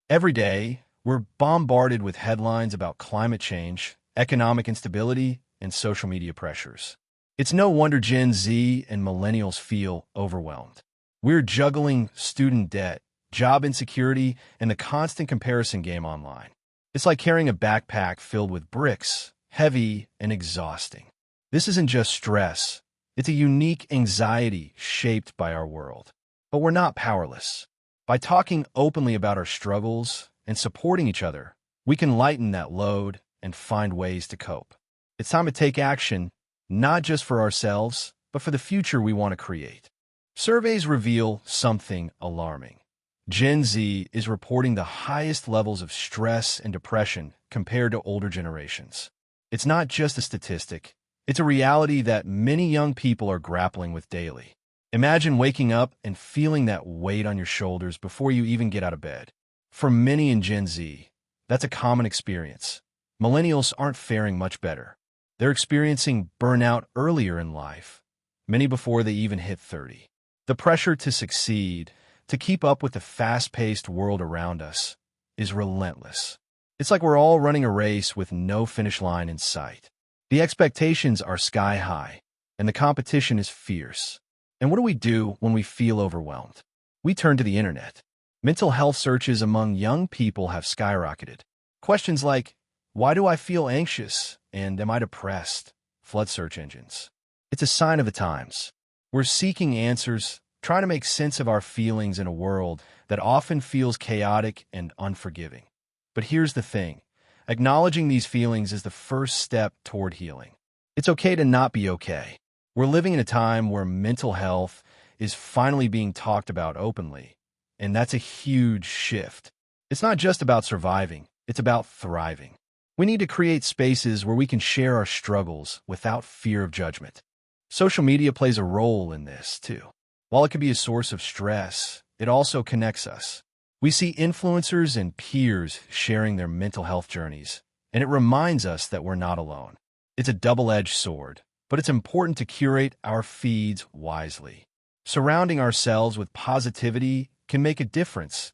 Every day, we're bombarded with headlines about climate change, economic instability, and social media pressures. It's no wonder Gen Z and millennials feel overwhelmed. We're juggling student debt, job insecurity, and the constant comparison game online. It's like carrying a backpack filled with bricks, heavy and exhausting. This isn't just stress, it's a unique anxiety shaped by our world. But we're not powerless. By talking openly about our struggles and supporting each other, we can lighten that load and find ways to cope. It's time to take action, not just for ourselves, but for the future we want to create. Surveys reveal something alarming. Gen Z is reporting the highest levels of stress and depression compared to older generations. It's not just a statistic, it's a reality that many young people are grappling with daily. Imagine waking up and feeling that weight on your shoulders before you even get out of bed. For many in Gen Z, that's a common experience. Millennials aren't faring much better. They're experiencing burnout earlier in life, many before they even hit 30. The pressure to succeed, to keep up with the fast-paced world around us, is relentless. It's like we're all running a race with no finish line in sight. The expectations are sky high, and the competition is fierce. And what do we do when we feel overwhelmed? We turn to the internet. Mental health searches among young people have skyrocketed. Questions like, why do I feel anxious? And am I depressed? Flood search engines. It's a sign of the times. We're seeking answers, trying to make sense of our feelings in a world that often feels chaotic and unforgiving. But here's the thing. Acknowledging these feelings is the first step toward healing. It's okay to not be okay. We're living in a time where mental health is finally being talked about openly, and that's a huge shift. It's not just about surviving, it's about thriving. We need to create spaces where we can share our struggles without fear of judgment. Social media plays a role in this, too. While it can be a source of stress, it also connects us. We see influencers and peers sharing their mental health journeys, and it reminds us that we're not alone. It's a double-edged sword, but it's important to curate our feeds wisely. Surrounding ourselves with positivity can make a difference.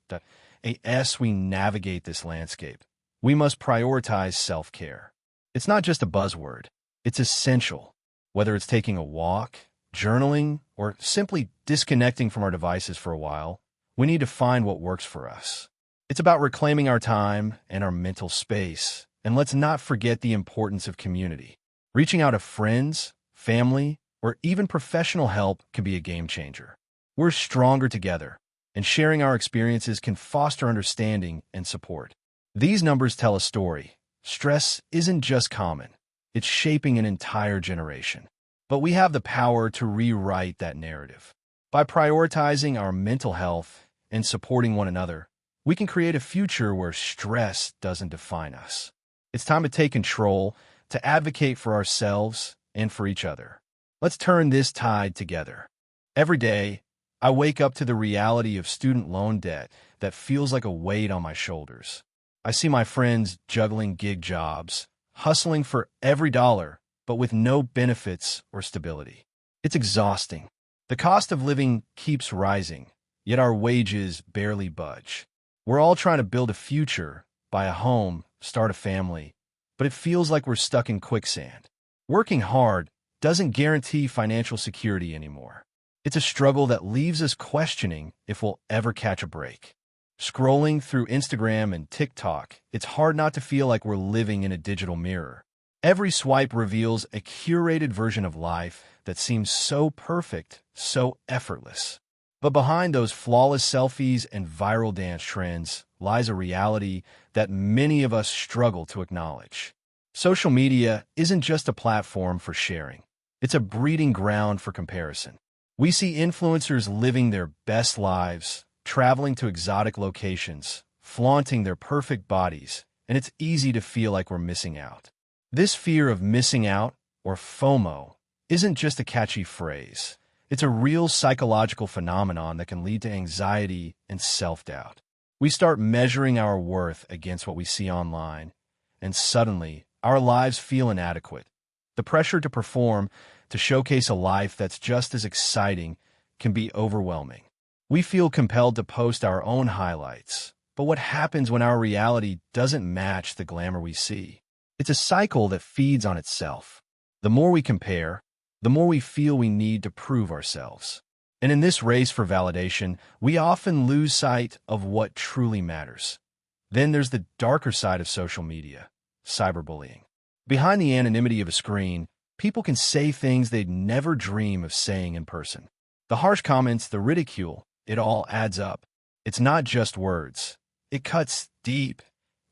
As we navigate this landscape, we must prioritize self-care. It's not just a buzzword, it's essential. Whether it's taking a walk, journaling, or simply disconnecting from our devices for a while, we need to find what works for us. It's about reclaiming our time and our mental space, and let's not forget the importance of community. Reaching out to friends, family, or even professional help can be a game changer. We're stronger together, and sharing our experiences can foster understanding and support. These numbers tell a story. Stress isn't just common, it's shaping an entire generation. But we have the power to rewrite that narrative. By prioritizing our mental health and supporting one another, we can create a future where stress doesn't define us. It's time to take control, to advocate for ourselves and for each other. Let's turn this tide together. Every day, I wake up to the reality of student loan debt that feels like a weight on my shoulders. I see my friends juggling gig jobs, hustling for every dollar, but with no benefits or stability. It's exhausting. The cost of living keeps rising, yet our wages barely budge. We're all trying to build a future, buy a home, start a family, but it feels like we're stuck in quicksand. Working hard doesn't guarantee financial security anymore. It's a struggle that leaves us questioning if we'll ever catch a break. Scrolling through Instagram and TikTok, it's hard not to feel like we're living in a digital mirror. Every swipe reveals a curated version of life that seems so perfect, so effortless. But behind those flawless selfies and viral dance trends lies a reality that many of us struggle to acknowledge. Social media isn't just a platform for sharing. It's a breeding ground for comparison. We see influencers living their best lives, traveling to exotic locations, flaunting their perfect bodies, and it's easy to feel like we're missing out. This fear of missing out, or FOMO, isn't just a catchy phrase. It's a real psychological phenomenon that can lead to anxiety and self-doubt. We start measuring our worth against what we see online, and suddenly, our lives feel inadequate. The pressure to perform, to showcase a life that's just as exciting, can be overwhelming. We feel compelled to post our own highlights, but what happens when our reality doesn't match the glamour we see. It's a cycle that feeds on itself. The more we compare, the more we feel we need to prove ourselves. And in this race for validation, we often lose sight of what truly matters. Then there's the darker side of social media, cyberbullying. Behind the anonymity of a screen, people can say things they'd never dream of saying in person. The harsh comments, the ridicule, it all adds up. It's not just words. It cuts deep,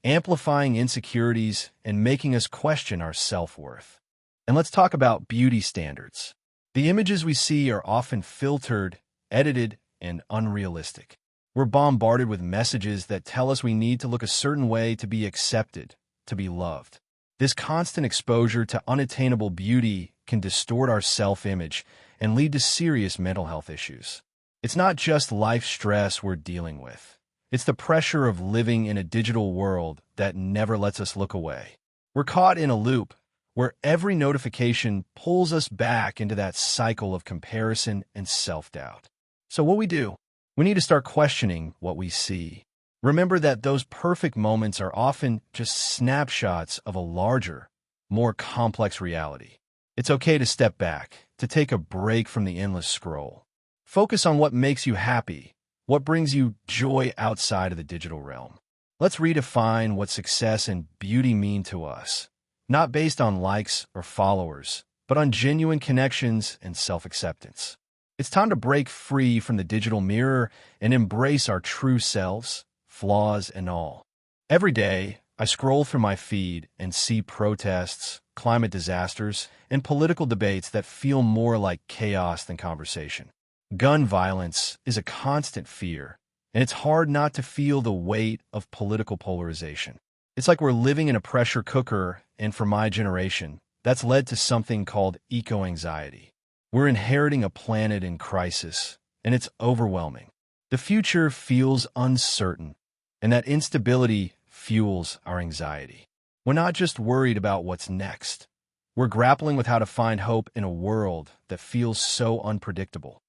amplifying insecurities and making us question our self-worth. And let's talk about beauty standards. The images we see are often filtered, edited, and unrealistic. We're bombarded with messages that tell us we need to look a certain way to be accepted, to be loved. This constant exposure to unattainable beauty can distort our self-image and lead to serious mental health issues. It's not just life stress we're dealing with. It's the pressure of living in a digital world that never lets us look away. We're caught in a loop where every notification pulls us back into that cycle of comparison and self-doubt. So what do? We need to start questioning what we see. Remember that those perfect moments are often just snapshots of a larger, more complex reality. It's okay to step back, to take a break from the endless scroll. Focus on what makes you happy, what brings you joy outside of the digital realm. Let's redefine what success and beauty mean to us, not based on likes or followers, but on genuine connections and self-acceptance. It's time to break free from the digital mirror and embrace our true selves, flaws and all. Every day, I scroll through my feed and see protests, climate disasters, and political debates that feel more like chaos than conversation. Gun violence is a constant fear, and it's hard not to feel the weight of political polarization. It's like we're living in a pressure cooker, and for my generation, that's led to something called eco-anxiety. We're inheriting a planet in crisis, and it's overwhelming. The future feels uncertain, and that instability fuels our anxiety. We're not just worried about what's next. We're grappling with how to find hope in a world that feels so unpredictable.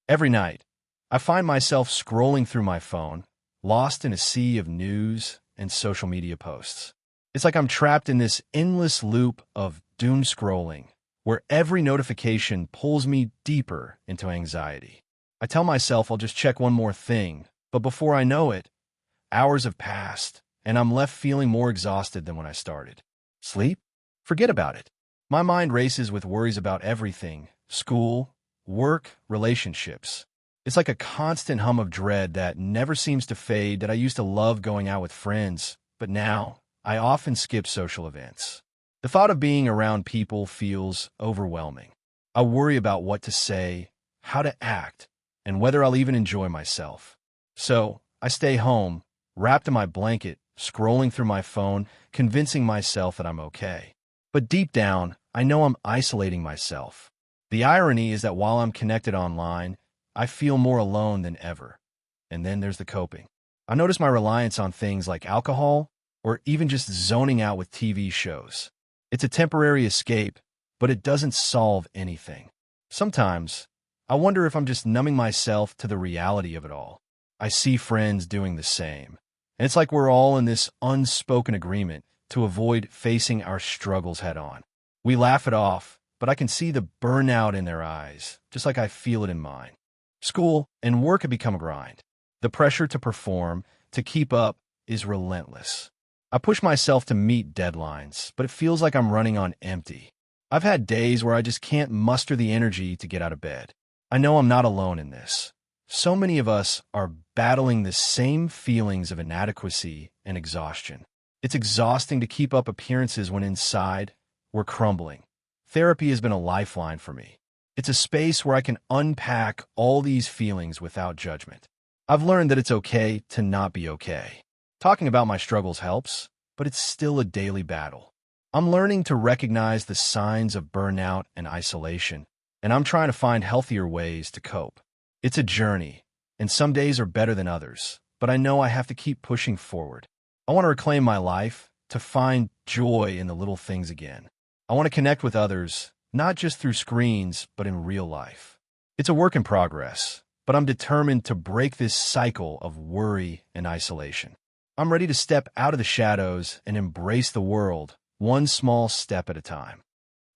Every night, I find myself scrolling through my phone, lost in a sea of news and social media posts. It's like I'm trapped in this endless loop of doom scrolling, where every notification pulls me deeper into anxiety. I tell myself I'll just check one more thing, but before I know it, hours have passed, and I'm left feeling more exhausted than when I started. Sleep? Forget about it. My mind races with worries about everything: school, work, relationships. It's like a constant hum of dread that never seems to fade. That I used to love going out with friends, but now I often skip social events. The thought of being around people feels overwhelming. I worry about what to say, how to act, and whether I'll even enjoy myself. So I stay home, wrapped in my blanket, scrolling through my phone, convincing myself that I'm okay. But deep down, I know I'm isolating myself. The irony is that while I'm connected online, I feel more alone than ever. And then there's the coping. I notice my reliance on things like alcohol or even just zoning out with TV shows. It's a temporary escape, but it doesn't solve anything. Sometimes, I wonder if I'm just numbing myself to the reality of it all. I see friends doing the same, and it's like we're all in this unspoken agreement to avoid facing our struggles head on. We laugh it off, but I can see the burnout in their eyes, just like I feel it in mine. School and work have become a grind. The pressure to perform, to keep up, is relentless. I push myself to meet deadlines, but it feels like I'm running on empty. I've had days where I just can't muster the energy to get out of bed. I know I'm not alone in this. So many of us are battling the same feelings of inadequacy and exhaustion. It's exhausting to keep up appearances when inside, we're crumbling. Therapy has been a lifeline for me. It's a space where I can unpack all these feelings without judgment. I've learned that it's okay to not be okay. Talking about my struggles helps, but it's still a daily battle. I'm learning to recognize the signs of burnout and isolation, and I'm trying to find healthier ways to cope. It's a journey, and some days are better than others, but I know I have to keep pushing forward. I want to reclaim my life, to find joy in the little things again. I want to connect with others, not just through screens, but in real life. It's a work in progress, but I'm determined to break this cycle of worry and isolation. I'm ready to step out of the shadows and embrace the world, one small step at a time.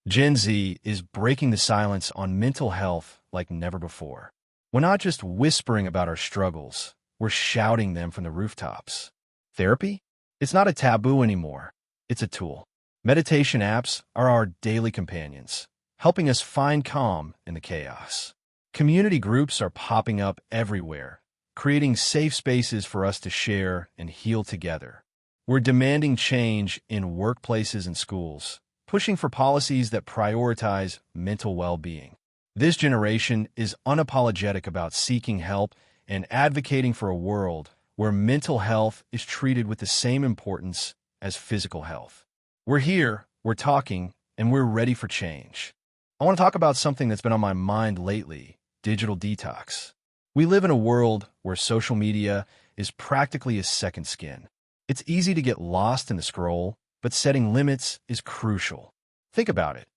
Gen Z is breaking the silence on mental health like never before. We're not just whispering about our struggles, we're shouting them from the rooftops. Therapy? It's not a taboo anymore. It's a tool. Meditation apps are our daily companions, helping us find calm in the chaos. Community groups are popping up everywhere, creating safe spaces for us to share and heal together. We're demanding change in workplaces and schools, pushing for policies that prioritize mental well-being. This generation is unapologetic about seeking help and advocating for a world where mental health is treated with the same importance as physical health. We're here, we're talking, and we're ready for change. I want to talk about something that's been on my mind lately: digital detox. We live in a world where social media is practically a second skin. It's easy to get lost in the scroll, but setting limits is crucial. Think about it.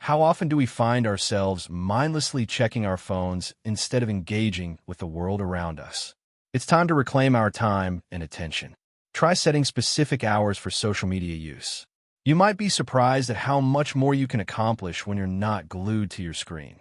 How often do we find ourselves mindlessly checking our phones instead of engaging with the world around us? It's time to reclaim our time and attention. Try setting specific hours for social media use. You might be surprised at how much more you can accomplish when you're not glued to your screen.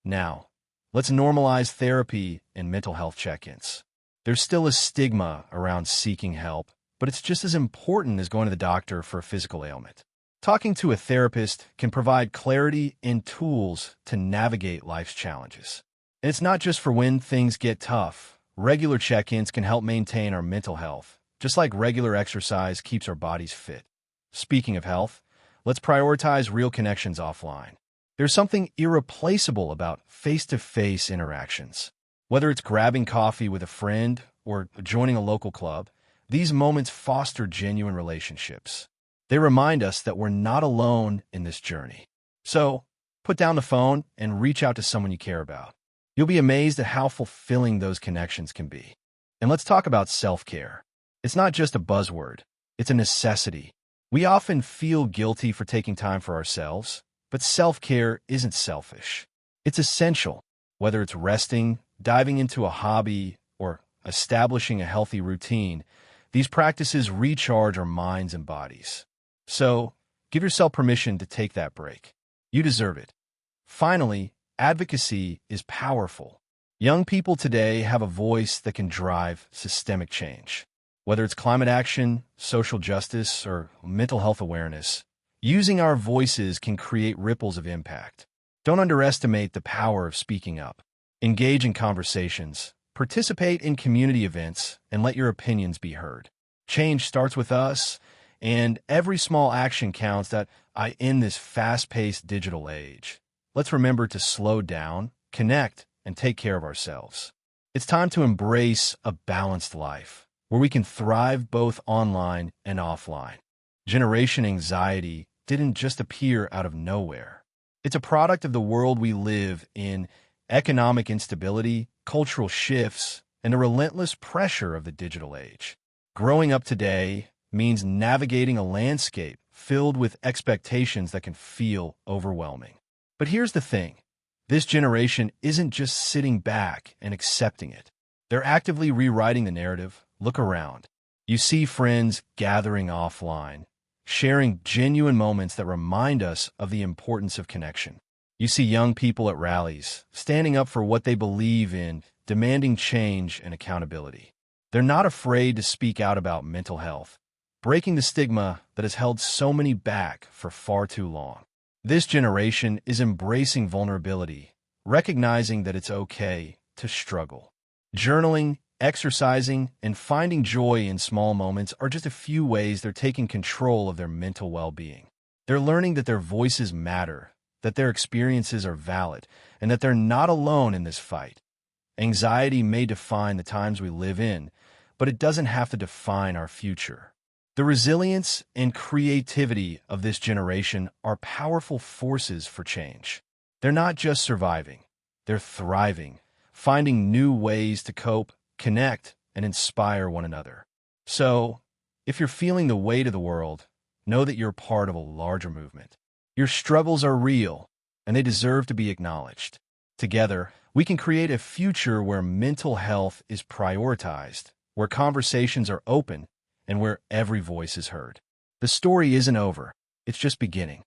Now, let's normalize therapy and mental health check-ins. There's still a stigma around seeking help, but it's just as important as going to the doctor for a physical ailment. Talking to a therapist can provide clarity and tools to navigate life's challenges. And it's not just for when things get tough. Regular check-ins can help maintain our mental health, just like regular exercise keeps our bodies fit. Speaking of health, let's prioritize real connections offline. There's something irreplaceable about face-to-face interactions. Whether it's grabbing coffee with a friend or joining a local club, these moments foster genuine relationships. They remind us that we're not alone in this journey. So, put down the phone and reach out to someone you care about. You'll be amazed at how fulfilling those connections can be. And let's talk about self-care. It's not just a buzzword, it's a necessity. We often feel guilty for taking time for ourselves, but self-care isn't selfish. It's essential. Whether it's resting, diving into a hobby, or establishing a healthy routine, these practices recharge our minds and bodies. So, give yourself permission to take that break. You deserve it. Finally, advocacy is powerful. Young people today have a voice that can drive systemic change. Whether it's climate action, social justice, or mental health awareness, using our voices can create ripples of impact. Don't underestimate the power of speaking up. Engage in conversations, participate in community events, and let your opinions be heard. Change starts with us, and every small action counts in this fast-paced digital age. Let's remember to slow down, connect, and take care of ourselves. It's time to embrace a balanced life, where we can thrive both online and offline. Generation anxiety didn't just appear out of nowhere. It's a product of the world we live in: economic instability, cultural shifts, and the relentless pressure of the digital age. Growing up today means navigating a landscape filled with expectations that can feel overwhelming. But here's the thing. This generation isn't just sitting back and accepting it. They're actively rewriting the narrative. Look around. You see friends gathering offline, sharing genuine moments that remind us of the importance of connection. You see young people at rallies, standing up for what they believe in, demanding change and accountability. They're not afraid to speak out about mental health, breaking the stigma that has held so many back for far too long. This generation is embracing vulnerability, recognizing that it's okay to struggle. Journaling, exercising, and finding joy in small moments are just a few ways they're taking control of their mental well-being. They're learning that their voices matter, that their experiences are valid, and that they're not alone in this fight. Anxiety may define the times we live in, but it doesn't have to define our future. The resilience and creativity of this generation are powerful forces for change. They're not just surviving, they're thriving, finding new ways to cope, connect, and inspire one another. So, if you're feeling the weight of the world, know that you're part of a larger movement. Your struggles are real, and they deserve to be acknowledged. Together, we can create a future where mental health is prioritized, where conversations are open, and where every voice is heard. The story isn't over. It's just beginning.